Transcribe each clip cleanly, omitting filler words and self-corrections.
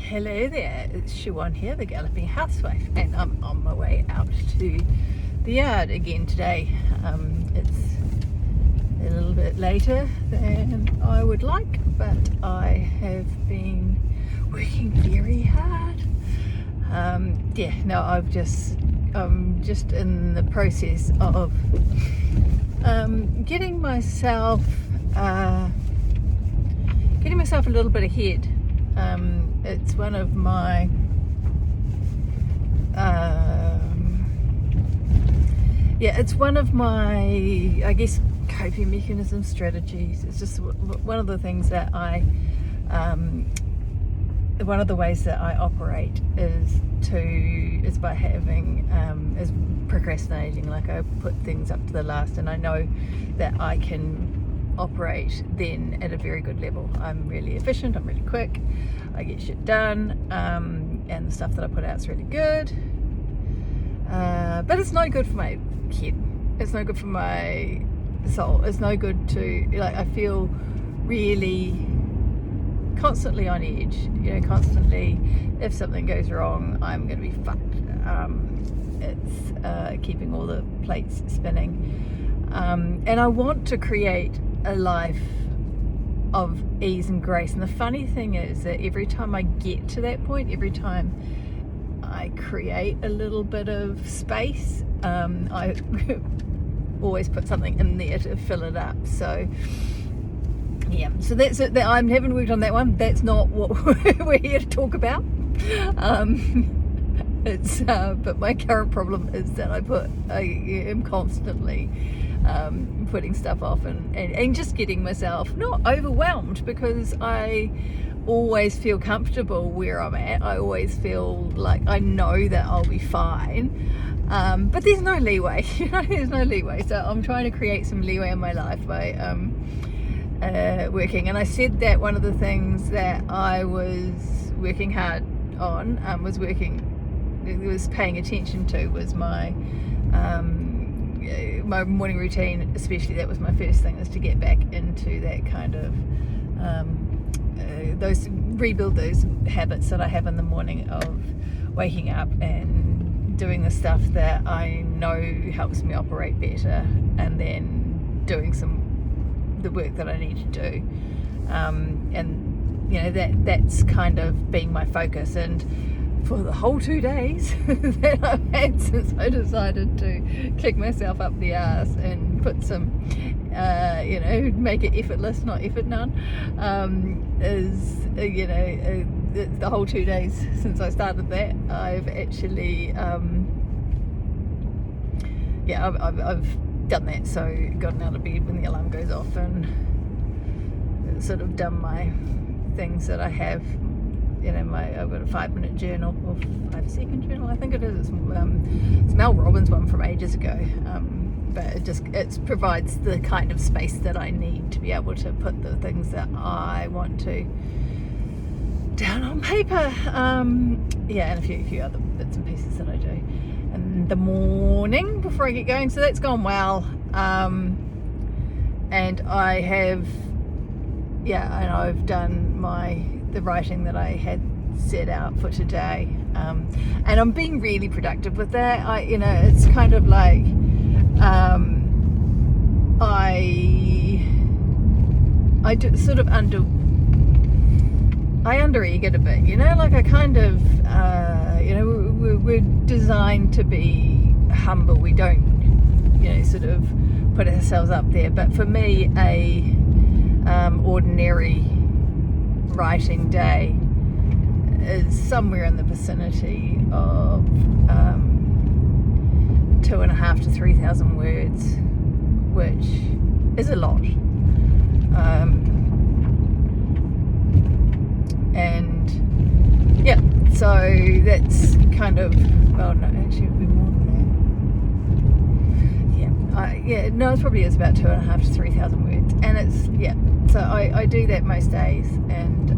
Hello there, it's Siobhan here, the galloping housewife, and I'm on my way out to the yard again today. It's a little bit later than I would like, but I have been working very hard. I'm just in the process of getting myself a little bit ahead. It's one of my I guess coping mechanism strategies. It's just one of the things that one of the ways that I operate is by having is procrastinating. Like, I put things up to the last, and I know that I can operate then at a very good level. I'm really efficient, I'm really quick, I get shit done, and the stuff that I put out is really good, but it's no good for my head, it's no good for my soul, it's no good to, I feel really constantly on edge, constantly, if something goes wrong, I'm going to be fucked. It's keeping all the plates spinning, and I want to create a life of ease and grace. And the funny thing is that every time I get to that point, every time I create a little bit of space, I always put something in there to fill it up. So yeah, so that's it. I haven't worked on that one. That's not what we're here to talk about. But my current problem is that I am constantly putting stuff off and just getting myself not overwhelmed, because I always feel comfortable where I'm at. I always feel like I know that I'll be fine, but there's no leeway. There's no leeway. So I'm trying to create some leeway in my life by working. And I said that one of the things that I was working hard on, was paying attention to, was my morning routine. Especially, that was my first thing, is to get back into that kind of rebuild those habits that I have in the morning of waking up and doing the stuff that I know helps me operate better, and then doing the work that I need to do, and that's kind of being my focus. And for the whole 2 days that I've had since I decided to kick myself up the arse and put some, make it effortless, not effort none, the whole 2 days since I started that, I've actually, I've done that. So gotten out of bed when the alarm goes off and sort of done my things that I have. I've got a 5-minute journal, or 5-second journal, I think it is. It's Mel Robbins' one from ages ago, but it provides the kind of space that I need to be able to put the things that I want to down on paper. And a few other bits and pieces that I do in the morning before I get going. So that's gone well, and I have, and I've done the writing that I had set out for today, and I'm being really productive with that. It's kind of like I do sort of under-eagered a bit, like I kind of we're designed to be humble. We don't sort of put ourselves up there, but for me, a ordinary writing day is somewhere in the vicinity of 2,500 to 3,000 words, which is a lot. So that's kind of, well, no, actually it'd be more than that. It probably is about 2,500 to 3,000 words, and it's so I do that most days, and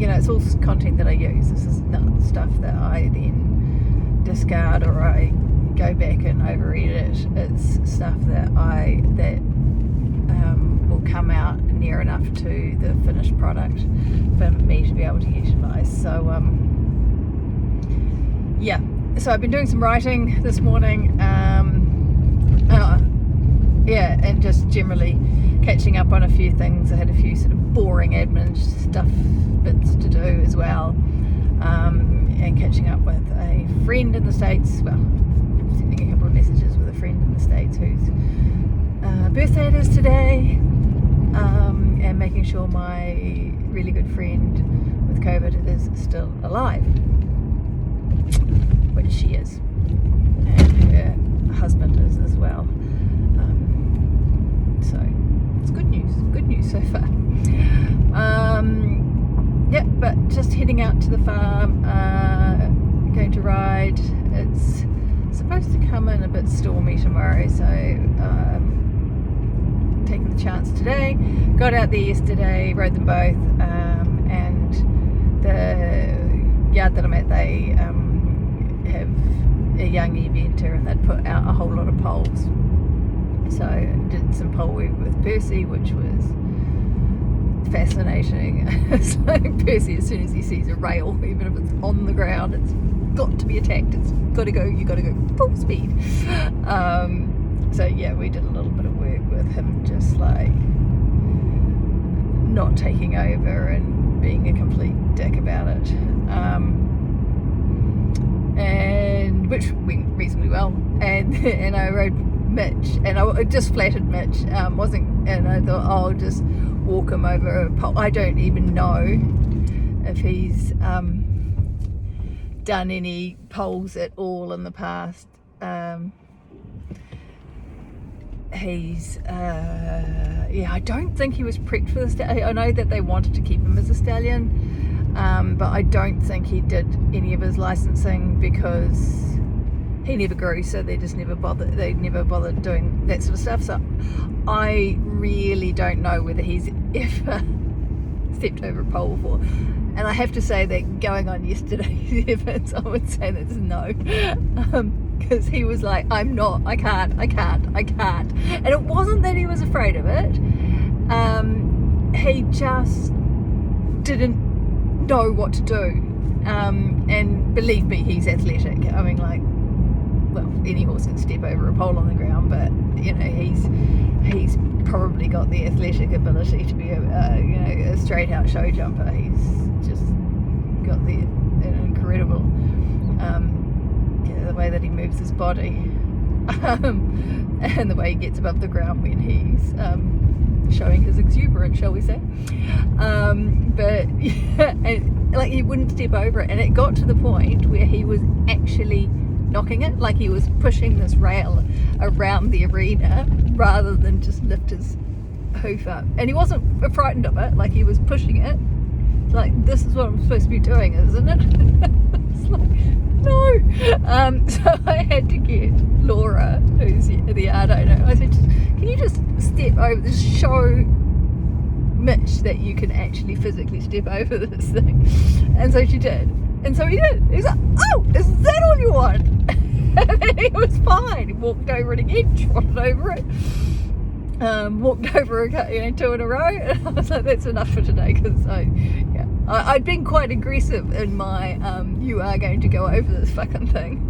it's all content that I use. This is not stuff that I then discard or I go back and overread it. It's stuff that will come out near enough to the finished product for me to be able to utilise. So yeah, so I've been doing some writing this morning, yeah, and just generally catching up on a few things. I had a few sort of boring admin stuff bits to do as well, and catching up with a friend in the States, well, sending a couple of messages with a friend in the States whose birthday it is today, and making sure my really good friend with COVID is still alive, which she is, and her husband is as well. So it's good news so far. Yeah, but just heading out to the farm, going to ride. It's supposed to come in a bit stormy tomorrow, so taking the chance today. Got out there yesterday, rode them both, and the yard that I'm at, they have a young eventer, and they'd put out a whole lot of poles. So did some pole work with Percy, which was fascinating. It's like Percy, as soon as he sees a rail, even if it's on the ground, it's got to be attacked. It's got to go. You got to go full speed. So yeah, we did a little bit of work with him, just like not taking over and being a complete dick about it, and which went reasonably well. And I rode Mitch, and I just flattered Mitch, and I thought, oh, I'll just walk him over a pole. I don't even know if he's done any poles at all in the past. Yeah, I don't think he was prepped for this. I know that they wanted to keep him as a stallion, but I don't think he did any of his licensing because he never grew, so they just never bothered. They never bothered doing that sort of stuff. So I really don't know whether he's ever stepped over a pole before. And I have to say that going on yesterday's evidence, I would say that's no, because he was like, I can't. And it wasn't that he was afraid of it. He just didn't know what to do. And believe me, he's athletic. I mean, like, well, any horse can step over a pole on the ground, but you know, he's probably got the athletic ability to be a straight out show jumper. He's just got an incredible the way that he moves his body, and the way he gets above the ground when he's showing his exuberance, shall we say. But yeah, and, like, he wouldn't step over it, and it got to the point where he was actually knocking it, like he was pushing this rail around the arena rather than just lift his hoof up. And he wasn't frightened of it, like he was pushing it. It's like, this is what I'm supposed to be doing, isn't it? It's like, no. So I had to get Laura, who's the yard owner, I said, can you just step over this, show Mitch that you can actually physically step over this thing. And so she did. And so he did. He's like, oh, is that all you want? And then he was fine. He walked over it again, trotted over it, walked over it, 2 in a row. And I was like, that's enough for today, because I'd been quite aggressive in my you are going to go over this fucking thing.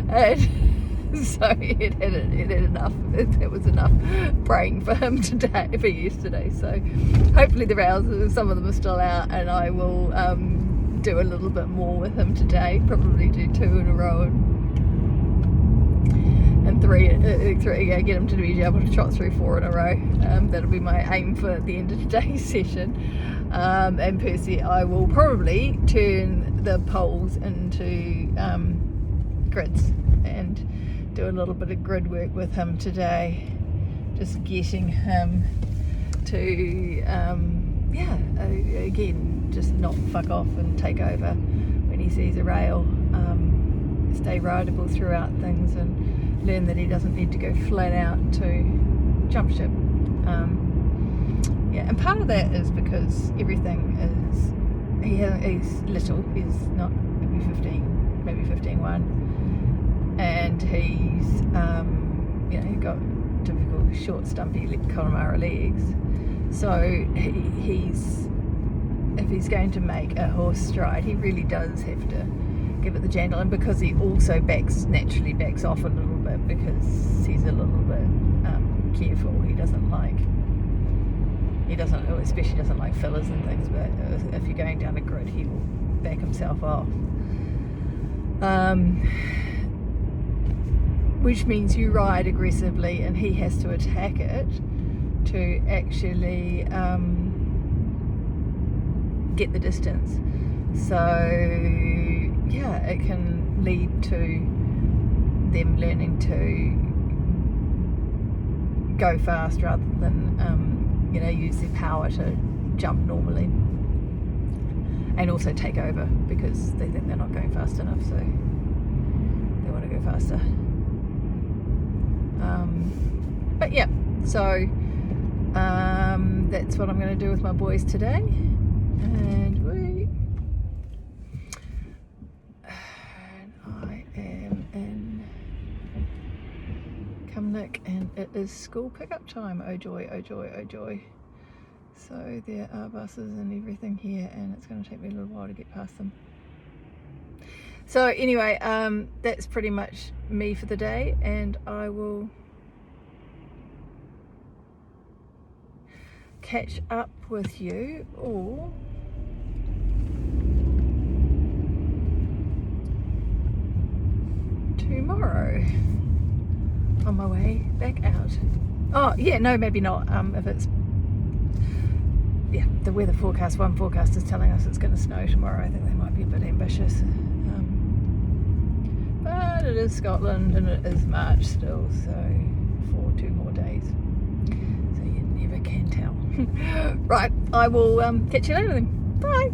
And so it had enough. It was enough praying for him today, for yesterday. So hopefully the rails, some of them are still out, and I will do a little bit more with him today. Probably do 2 in a row and 3. Yeah, get him to be able to trot through 4 in a row. That'll be my aim for the end of today's session. And Percy, I will probably turn the poles into grids and do a little bit of grid work with him today, just getting him to again, just not fuck off and take over when he sees a rail, stay rideable throughout things, and learn that he doesn't need to go flat out to jump ship. And part of that is because everything is, he's little, he's not maybe 1, and he's he got difficult short, stumpy Connemara legs. So if he's going to make a horse stride, he really does have to give it the jangle, and because he also naturally backs off a little bit because he's a little bit careful. He especially doesn't like fillers and things, but if you're going down a grid, he will back himself off. Which means you ride aggressively and he has to attack it to actually get the distance. So yeah, it can lead to them learning to go fast rather than use their power to jump normally, and also take over because they think they're not going fast enough, so they want to go faster. But yeah, so that's what I'm going to do with my boys today. And I am in Cumnock and it is school pickup time. Oh joy, oh joy, oh joy. So there are buses and everything here, and it's going to take me a little while to get past them. So anyway, that's pretty much me for the day, and I will catch up with you all tomorrow on my way back out. Oh yeah, no, maybe not. If it's the weather forecast, one forecast is telling us it's going to snow tomorrow. I think they might be a bit ambitious, but it is Scotland and it is March still, so for 2 more days, so you never can tell. Right, I will catch you later then. Bye.